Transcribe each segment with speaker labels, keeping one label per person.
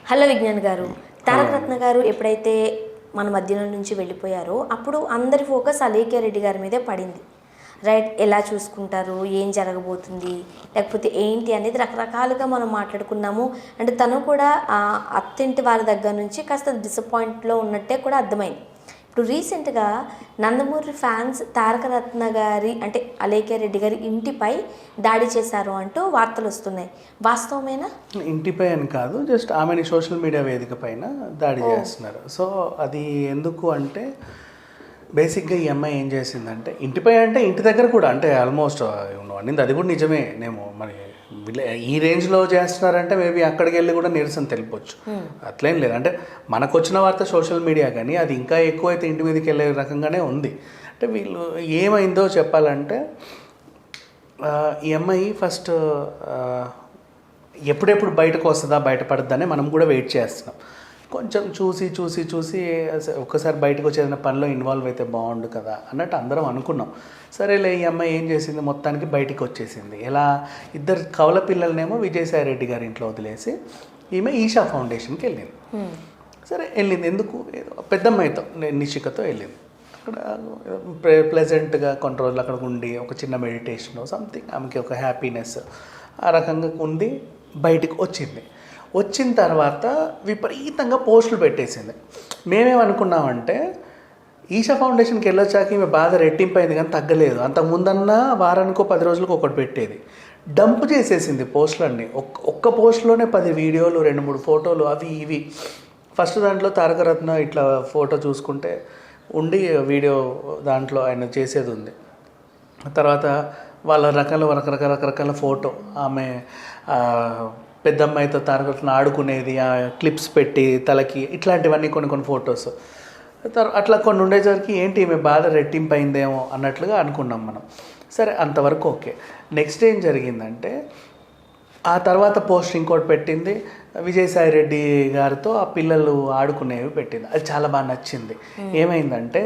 Speaker 1: Hello Vignan గారు, తారక రత్న గారు ఎప్పుడైతే మన మధ్యలో నుంచి వెళ్ళిపోయారో అప్పుడు అందరి ఫోకస్ అలేఖ్య రెడ్డి గారి మీదే పడింది. రైట్, ఎలా చూసుకుంటారు, ఏం జరగబోతుంది, లేకపోతే ఏంటి అనేది రకరకాలుగా మనం మాట్లాడుకున్నాము. అంటే తను కూడా అత్తింటి వారి దగ్గర నుంచి కాస్త డిసప్పాయింట్లో ఉన్నట్టే కూడా అర్థమైంది. ఇప్పుడు రీసెంట్గా నందమూరి ఫ్యాన్స్ తారక రత్న గారి అంటే అలేఖ్య రెడ్డి గారి ఇంటిపై దాడి చేశారు అంటూ వార్తలు వస్తున్నాయి. వాస్తవమేనా?
Speaker 2: ఇంటిపై అని కాదు, జస్ట్ ఆమెని సోషల్ మీడియా వేదిక పైన దాడి చేస్తున్నారు. సో అది ఎందుకు అంటే బేసిక్గా ఈ అమ్మాయి ఏం చేసిందంటే, ఇంటిపై అంటే ఇంటి దగ్గర కూడా, అంటే ఆల్మోస్ట్ అనింది అది కూడా నిజమే. నేమో మరి ఈ రేంజ్లో చేస్తున్నారంటే మేబీ అక్కడికి వెళ్ళి కూడా నిరసన తెలిపొచ్చు, అట్లేం లేదు. అంటే మనకు వచ్చిన వార్త సోషల్ మీడియా, కానీ అది ఇంకా ఎక్కువైతే ఇంటి మీదకి వెళ్ళే రకంగానే ఉంది. అంటే వీళ్ళు ఏమైందో చెప్పాలంటే, ఈ అమ్మాయి ఫస్ట్ ఎప్పుడెప్పుడు బయటకు వస్తుందా, బయటపడద్దని మనం కూడా వెయిట్ చేస్తున్నాం. కొంచెం చూసి ఒక్కసారి బయటకు వచ్చి ఏదైనా పనిలో ఇన్వాల్వ్ అయితే బాగుండు కదా అన్నట్టు అందరం అనుకున్నాం. సరేలే, ఈ అమ్మాయి ఏం చేసింది, మొత్తానికి బయటికి వచ్చేసింది. ఎలా, ఇద్దరు కవల పిల్లలనేమో విజయసాయి రెడ్డి గారి ఇంట్లో వదిలేసి ఈమె ఈషా ఫౌండేషన్కి వెళ్ళింది. సరే వెళ్ళింది, ఎందుకు, పెద్దమ్మాయితో నిషికతో వెళ్ళింది. అక్కడ ప్లెజెంట్గా కొన్ని రోజులు అక్కడ ఉండి ఒక చిన్న మెడిటేషన్ సంథింగ్, ఆమెకి ఒక హ్యాపీనెస్ ఆ రకంగా ఉండి బయటికి వచ్చింది. వచ్చిన తర్వాత విపరీతంగా పోస్టులు పెట్టేసింది. మేమేమనుకున్నామంటే, ఈషా ఫౌండేషన్కి వెళ్ళొచ్చాక ఈమె బాధ రెట్టింపు అయింది కానీ తగ్గలేదు. అంతకుముందన్నా వారానికో 10 రోజులకు ఒకటి పెట్టేది. డంప్ చేసేసింది పోస్టులన్నీ. ఒక్క పోస్టులోనే 10 వీడియోలు, 2-3 ఫోటోలు, అవి ఇవి. ఫస్ట్ దాంట్లో తారకరత్న ఇట్లా ఫోటో చూసుకుంటే ఉండి వీడియో దాంట్లో ఆయన చేసేది ఉంది. తర్వాత వాళ్ళ రకరకాల ఫోటో, ఆమె పెద్దమ్మాయితో తారకరత్న ఆడుకునేది, ఆ క్లిప్స్ పెట్టి తలకి, ఇట్లాంటివన్నీ కొన్ని ఫొటోస్. అట్లా కొన్ని ఉండేసరికి ఏంటి ఈమె బాధ రెట్టింపు అయిందేమో అన్నట్లుగా అనుకున్నాం మనం. సరే, అంతవరకు ఓకే. నెక్స్ట్ ఏం జరిగిందంటే, ఆ తర్వాత పోస్ట్ ఇంకోటి పెట్టింది, విజయసాయి రెడ్డి గారితో ఆ పిల్లలు ఆడుకునేవి పెట్టింది. అది చాలా బాగా నచ్చింది. ఏమైందంటే,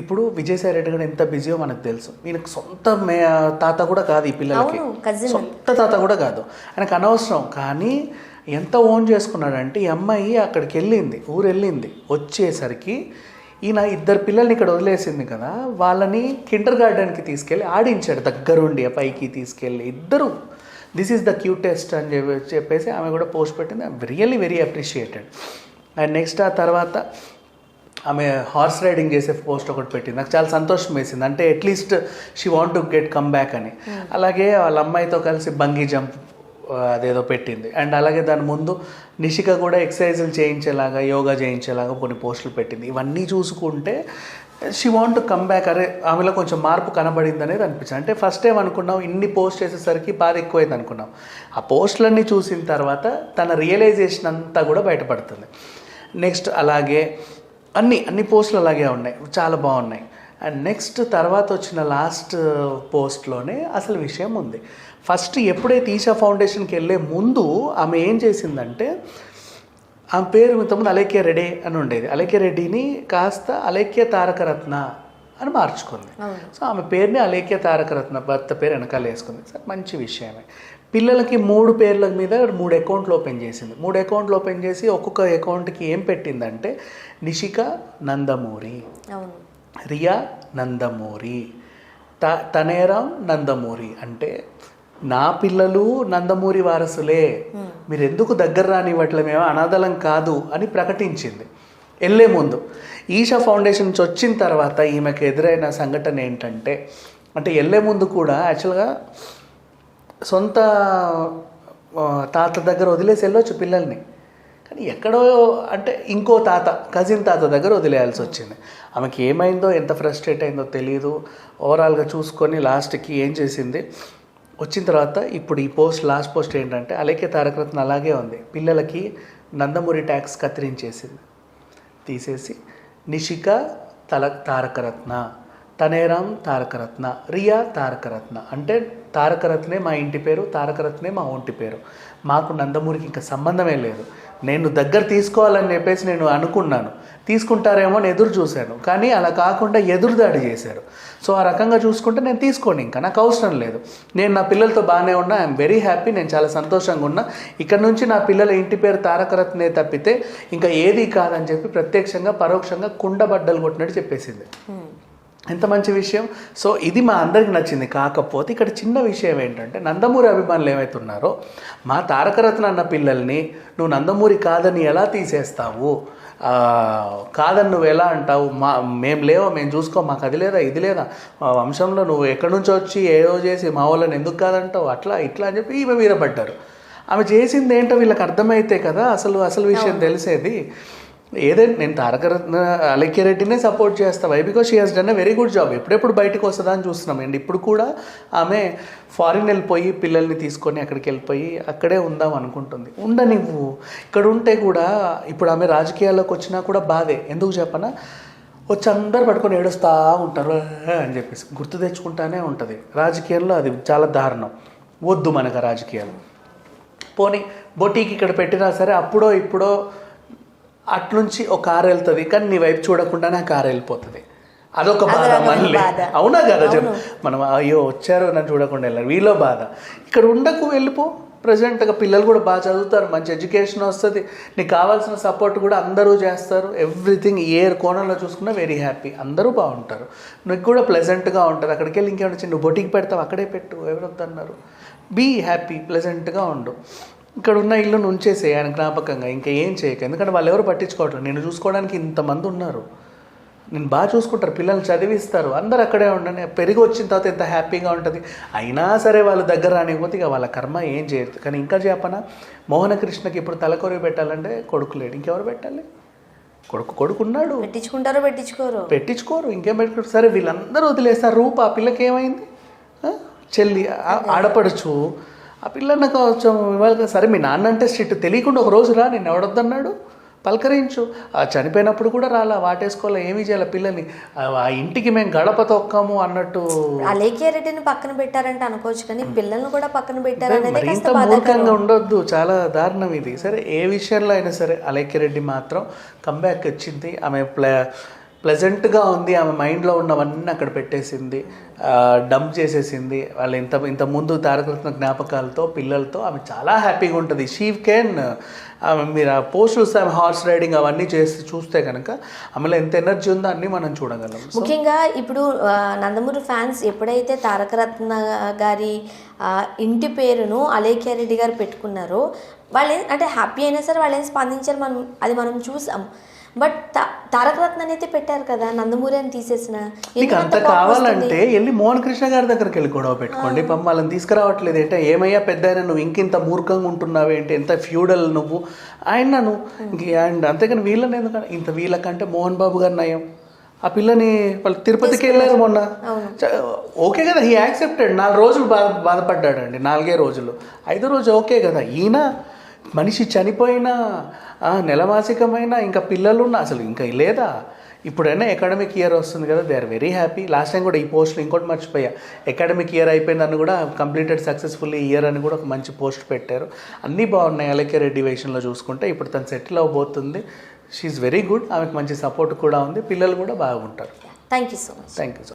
Speaker 2: ఇప్పుడు విజయసాయి రెడ్డి గారు ఎంత బిజీయో మనకు తెలుసు. ఈయనకు సొంత తాత కూడా కాదు, ఈ పిల్లలకి సొంత తాత కూడా కాదు, ఆయనకు అనవసరం. కానీ ఎంత ఓన్ చేసుకున్నాడంటే, ఈ అమ్మాయి అక్కడికి వెళ్ళింది, ఊరు వెళ్ళింది, వచ్చేసరికి ఈయన 2 పిల్లల్ని ఇక్కడ వదిలేసింది కదా, వాళ్ళని కిండర్ గార్డెన్కి తీసుకెళ్ళి ఆడించాడు దగ్గరుండి, ఆ పైకి తీసుకెళ్ళి. ఇద్దరు దిస్ ఈజ్ ద క్యూటెస్ట్ అని చెప్పేసి ఆమె కూడా పోస్ట్ పెట్టింది. I'm really very appreciated. And next ఆ తర్వాత ఆమె హార్స్ రైడింగ్ చేసే పోస్ట్ ఒకటి పెట్టింది. నాకు చాలా సంతోషం వేసింది. అంటే at least she want to get come back అని. అలాగే వాళ్ళ అమ్మాయితో కలిసి బంగీ జంప్ అదేదో పెట్టింది. అండ్ అలాగే దాని ముందు నిషిక కూడా ఎక్సర్సైజులు చేయించేలాగా, యోగా చేయించేలాగా కొన్ని పోస్టులు పెట్టింది. ఇవన్నీ చూసుకుంటే she want to come back. అరే, ఆమెలో కొంచెం మార్పు కనబడింది అనేది అనిపించింది. అంటే ఫస్ట్ టైం అనుకున్నాం, ఇన్ని పోస్ట్ చేసేసరికి బాధ ఎక్కువైంది అనుకున్నాం. ఆ పోస్టులన్నీ చూసిన తర్వాత తన రియలైజేషన్ అంతా కూడా బయటపడుతుంది. నెక్స్ట్ అలాగే అన్ని పోస్టులు అలాగే ఉన్నాయి, చాలా బాగున్నాయి. అండ్ నెక్స్ట్ తర్వాత వచ్చిన లాస్ట్ పోస్ట్లోనే అసలు విషయం ఉంది. ఫస్ట్ ఎప్పుడైతే ఈషా ఫౌండేషన్కి వెళ్ళే ముందు ఆమె ఏం చేసిందంటే, ఆమె పేరు ఇంతకుముందు అలేఖ్య రెడ్డి అని ఉండేది. అలేఖ్య రెడ్డిని కాస్త అలేఖ్య తారకరత్న అని మార్చుకుంది. సో ఆమె పేరుని అలేఖ్య తారకరత్న భర్త పేరు వెనకాల వేసుకుంది. సార్, మంచి విషయమే. పిల్లలకి 3 పేర్ల మీద 3 అకౌంట్లు ఓపెన్ చేసింది. 3 అకౌంట్లు ఓపెన్ చేసి ఒక్కొక్క అకౌంట్కి ఏం పెట్టిందంటే, నిషిక నందమూరి, రియా నందమూరి, తనేరాం నందమూరి. అంటే నా పిల్లలు నందమూరి వారసులే, మీరు ఎందుకు దగ్గర రానివ్వట్లే, మేము అనాథలం కాదు అని ప్రకటించింది వెళ్ళే ముందు. ఈషా ఫౌండేషన్ నుంచి వచ్చిన తర్వాత ఈమెకు ఎదురైన సంఘటన ఏంటంటే, అంటే వెళ్ళే ముందు కూడా యాక్చువల్గా సొంత తాత దగ్గర వదిలేసి వెళ్ళొచ్చు పిల్లల్ని, కానీ ఎక్కడో అంటే ఇంకో తాత, కజిన్ తాత దగ్గర వదిలేయాల్సి వచ్చింది. ఆమెకి ఏమైందో, ఎంత ఫ్రస్ట్రేట్ అయిందో తెలియదు. ఓవరాల్గా చూసుకొని లాస్ట్కి ఏం చేసింది, వచ్చిన తర్వాత ఇప్పుడు ఈ లాస్ట్ పోస్ట్ ఏంటంటే, అలేఖ్య తారకరత్న అలాగే ఉంది, పిల్లలకి నందమూరి ట్యాక్స్ కత్తిరించేసింది, తీసేసి నిషిక తారకరత్న, తనేరాం తారకరత్న, రియా తారకరత్న. అంటే తారకరత్నే మా ఇంటి పేరు, తారకరత్నే మా ఒంటి పేరు, మాకు నందమూరికి ఇంకా సంబంధమే లేదు. నేను దగ్గర తీసుకోవాలని చెప్పేసి నేను అనుకున్నాను, తీసుకుంటారేమో అని ఎదురు చూశాను, కానీ అలా కాకుండా ఎదురుదాడి చేశారు. సో ఆ రకంగా చూసుకుంటే నేను తీసుకోండి, ఇంకా నాకు అవసరం లేదు, నేను నా పిల్లలతో బాగానే ఉన్నా, ఐఎమ్ వెరీ హ్యాపీ, నేను చాలా సంతోషంగా ఉన్నా, ఇక్కడ నుంచి నా పిల్లల ఇంటి పేరు తారకరత్నే తప్పితే ఇంకా ఏది కాదని చెప్పి ప్రత్యక్షంగా పరోక్షంగా కుండబడ్డలు కొట్టినట్టు చెప్పేసింది. ఎంత మంచి విషయం. సో ఇది మా అందరికి నచ్చింది. కాకపోతే ఇక్కడ చిన్న విషయం ఏంటంటే, నందమూరి అభిమానులు ఏమైతే ఉన్నారో, మా తారకరత్న అన్న పిల్లల్ని నువ్వు నందమూరి కాదని ఎలా తీసేస్తావు, కాదని నువ్వు ఎలా అంటావు, మేము లేవో మేము చూసుకో, మాకు అది లేదా ఇది లేదా, మా వంశంలో నువ్వు ఎక్కడి నుంచో వచ్చి ఏదో చేసి మా వాళ్ళని ఎందుకు కాదంటావు, అట్లా ఇట్లా అని చెప్పి ఈమె వీరపడ్డారు. ఆమె చేసింది ఏంటో వీళ్ళకి అర్థమైతే కదా అసలు విషయం తెలిసేది. ఏదైనా నేను తారకరత్న అలేఖ్య రెడ్డినే సపోర్ట్ చేస్తా. Why? Because she has done a very good job. ఎప్పుడెప్పుడు బయటకు వస్తుందా అని చూస్తున్నాం. అండ్ ఇప్పుడు కూడా ఆమె ఫారిన్ వెళ్ళిపోయి పిల్లల్ని తీసుకొని అక్కడికి వెళ్ళిపోయి అక్కడే ఉందాం అనుకుంటుంది. ఉండనివ్వు. ఇక్కడ ఉంటే కూడా ఇప్పుడు ఆమె రాజకీయాల్లోకి వచ్చినా కూడా బాధే. ఎందుకు చెప్పనా, వచ్చి అందరు పట్టుకొని ఏడుస్తూ ఉంటారు అని చెప్పేసి గుర్తు తెచ్చుకుంటానే ఉంటుంది. రాజకీయాల్లో అది చాలా దారుణం. వద్దు మనకు రాజకీయాలు. పోనీ బొటీకి ఇక్కడ పెట్టినా సరే అప్పుడో ఇప్పుడో అట్నుంచి ఒక కారు వెళ్తుంది, కానీ నీ వైపు చూడకుండానే ఆ కారు వెళ్ళిపోతుంది. అదొక బాధ మళ్ళీ. అవునా కదా చెప్పు. మనం అయ్యో వచ్చారు నన్ను చూడకుండా వెళ్ళారు, వీలో బాధ. ఇక్కడ ఉండకు, వెళ్ళిపో. ప్రజెంట్గా పిల్లలు కూడా బాగా చదువుతారు, మంచి ఎడ్యుకేషన్ వస్తుంది, నీకు కావాల్సిన సపోర్ట్ కూడా అందరూ చేస్తారు. ఎవ్రీథింగ్ ఏ కోణంలో చూసుకున్నా వెరీ హ్యాపీ, అందరూ బాగుంటారు, నీకు కూడా ప్లెజెంట్గా ఉంటుంది. అక్కడికి వెళ్ళి ఇంకేమైనా నువ్వు బొటికి పెడతావు అక్కడే పెట్టు, ఎవరు వద్దన్నారు. బీ హ్యాపీ, ప్లెజెంట్గా ఉండు. ఇక్కడ ఉన్న ఇల్లును ఉంచేసే ఆయన జ్ఞాపకంగా, ఇంకా ఏం చేయక. ఎందుకంటే వాళ్ళు ఎవరు పట్టించుకోవట్లేదు. నేను చూసుకోవడానికి ఇంతమంది ఉన్నారు, నేను బాగా చూసుకుంటారు, పిల్లల్ని చదివిస్తారు, అందరు అక్కడే ఉండండి. పెరిగి వచ్చిన తర్వాత ఎంత హ్యాపీగా ఉంటుంది. అయినా సరే వాళ్ళు దగ్గర రానిపోతే ఇక వాళ్ళ కర్మ ఏం చేయదు. కానీ ఇంకా చెప్పనా, మోహనకృష్ణకి ఇప్పుడు తలకొరివి పెట్టాలంటే కొడుకు లేడు, ఇంకెవరు పెట్టాలి? కొడుకు ఉన్నాడు. పెట్టించుకోరు, ఇంకేం పెట్టుకోరు. సరే వీళ్ళందరూ వదిలేస్తారు. రూప ఆ పిల్లకి ఏమైంది? చెల్లి, ఆడపడుచు, ఆ పిల్లన్న కొంచెం ఇవాళ సరే మీ నాన్న అంటే స్ట్రిక్ట్, తెలియకుండా ఒక రోజు రా, నేను ఎవడొద్దన్నాడు, పలకరించు. చనిపోయినప్పుడు కూడా రాలా, వాటేసుకోవాలా, ఏమీ చేయాలి పిల్లల్ని, ఆ ఇంటికి మేము గడప తొక్కాము అన్నట్టు.
Speaker 1: అలేఖ్య రెడ్డిని పక్కన పెట్టారంటే అనుకోవచ్చు, కానీ పిల్లల్ని కూడా పక్కన పెట్టారు.
Speaker 2: ఇంత మూర్ఖంగా ఉండొద్దు, చాలా దారుణం ఇది. సరే ఏ విషయంలో అయినా సరే అలేఖ్య రెడ్డి మాత్రం కంబ్యాక్ వచ్చింది. ఆమె ప్లెజెంట్గా ఉంది, ఆమె మైండ్లో ఉన్నవన్నీ అక్కడ పెట్టేసింది, డంప్ చేసేసింది. వాళ్ళు ఇంత ముందు తారకరత్న జ్ఞాపకాలతో పిల్లలతో ఆమె చాలా హ్యాపీగా ఉంటుంది. షీ కెన్, ఆమె మీరు ఆ పోస్ట్ చూస్తే ఆమె హార్స్ రైడింగ్ అవన్నీ చూస్తే కనుక ఆమెలో ఎంత ఎనర్జీ ఉందో అన్నీ మనం చూడగలం.
Speaker 1: ముఖ్యంగా ఇప్పుడు నందమూరి ఫ్యాన్స్ ఎప్పుడైతే తారకరత్న గారి ఇంటి పేరును అలేఖ్య రెడ్డి గారు పెట్టుకున్నారో, వాళ్ళు అంటే హ్యాపీ అయినా సరే వాళ్ళు ఏం స్పందించారు, మనం చూసాం. బట్ తారకరత్న అయితే పెట్టారు కదా, నందమూరి అని తీసేసిన.
Speaker 2: నీకు అంత కావాలంటే వెళ్ళి మోహన్ కృష్ణ గారి దగ్గరికి వెళ్ళి గొడవ పెట్టుకోండి. పాపం వాళ్ళని తీసుకురావట్లేదు ఏంటో, ఏమయ్యా పెద్ద అయినా నువ్వు ఇంకింత మూర్ఖంగా ఉంటున్నావు ఏంటి, ఎంత ఫ్యూడల్ నువ్వు ఆయన అండ్ అంతేకాని వీళ్ళని ఎందుకంటే ఇంత వీళ్ళకంటే మోహన్ బాబు గారు నయం. ఆ పిల్లని వాళ్ళు తిరుపతికి వెళ్ళారు మొన్న, ఓకే కదా, హీ యాక్సెప్టెడ్. 4 రోజులు బాధపడ్డాడండి, 4 రోజులు, 5వ రోజు ఓకే కదా. ఈయన మనిషి చనిపోయినా నెలమాసికమైనా ఇంకా పిల్లలున్నా అసలు ఇంకా లేదా. ఇప్పుడైనా అకాడమిక్ ఇయర్ వస్తుంది కదా, they are very happy. Last time కూడా ఈ పోస్ట్లో ఇంకోటి మర్చిపోయా, అకాడమిక్ ఇయర్ అయిపోయిందని కూడా కంప్లీటెడ్ సక్సెస్ఫుల్లీ ఇయర్ అని కూడా ఒక మంచి పోస్ట్ పెట్టారు. అన్నీ బాగున్నాయి. అలేఖ్య రెడ్డి విషయంలో చూసుకుంటే ఇప్పుడు తను సెటిల్ అవ్వబోతుంది. షీఈ్ వెరీ గుడ్, ఆమెకు మంచి సపోర్ట్ కూడా ఉంది, పిల్లలు కూడా బాగుంటారు.
Speaker 1: Thank you so much.
Speaker 2: Thank you.